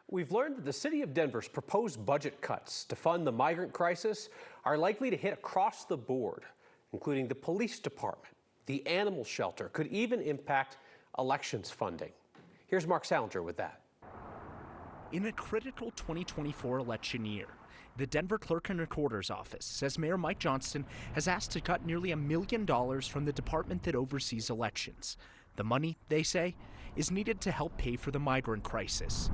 We've learned that the city of Denver's proposed budget cuts to fund the migrant crisis are likely to hit across the board, including the police department, the animal shelter, could even impact elections funding. Here's Mark Salinger with that. In a critical 2024 election year, the Denver Clerk and Recorder's Office says Mayor Mike Johnston has asked to cut nearly $1 million from the department that oversees elections. The money, they say, is needed to help pay for the migrant crisis.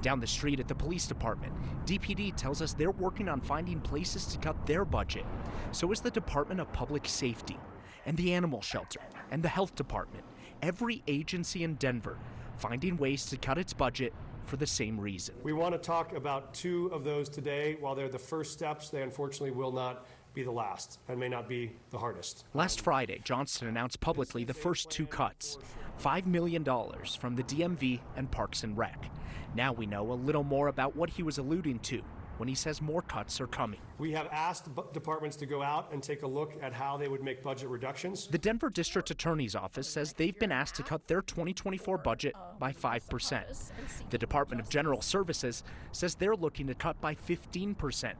Down the street at the police department, DPD tells us they're working on finding places to cut their budget. So is the Department of Public Safety, and the animal shelter, and the health department. Every agency in Denver finding ways to cut its budget for the same reason. We want to talk about two of those today. While they're the first steps, they unfortunately will not be the last and may not be the hardest. Last Friday, Johnston announced publicly the first two cuts, $5 million from the DMV and Parks and Rec. Now we know a little more about what he was alluding to when he says more cuts are coming. We have asked departments to go out and take a look at how they would make budget reductions. The Denver District Attorney's Office says they've been asked to cut their 2024 budget by 5%. The Department of General Services says they're looking to cut by 15%.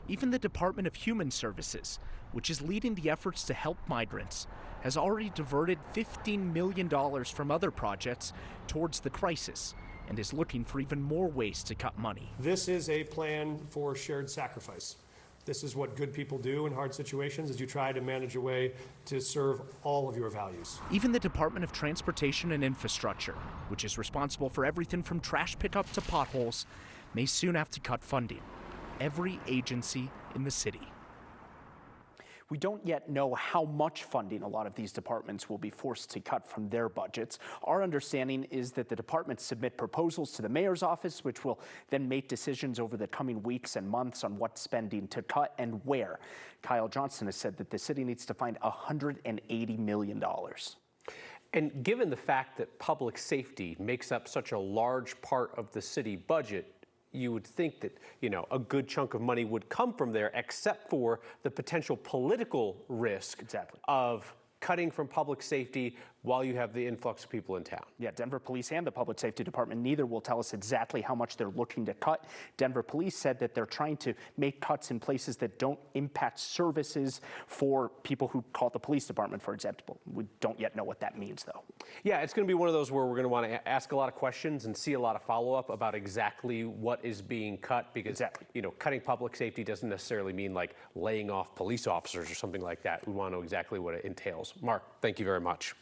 Even the Department of Human Services, which is leading the efforts to help migrants, has already diverted $15 million from other projects towards the crisis and is looking for even more ways to cut money. This is a plan for shared sacrifice. This is what good people do in hard situations, as you try to manage a way to serve all of your values. Even the Department of Transportation and Infrastructure, which is responsible for everything from trash pickup to potholes, may soon have to cut funding. Every agency in the city. We don't yet know how much funding a lot of these departments will be forced to cut from their budgets. Our understanding is that the departments submit proposals to the mayor's office, which will then make decisions over the coming weeks and months on what spending to cut and where. Kyle Johnston has said that the city needs to find $180 million. And given the fact that public safety makes up such a large part of the city budget, you would think that, a good chunk of money would come from there, except for the potential political risk of cutting from public safety while you have the influx of people in town. Yeah, Denver Police and the Public Safety Department, neither will tell us exactly how much they're looking to cut. Denver Police said that they're trying to make cuts in places that don't impact services for people who call the police department, for example. We don't yet know what that means, though. Yeah, it's going to be one of those where we're going to want to ask a lot of questions and see a lot of follow-up about exactly what is being cut, because, cutting public safety doesn't necessarily mean like laying off police officers or something like that. We want to know exactly what it entails. Mark, thank you very much.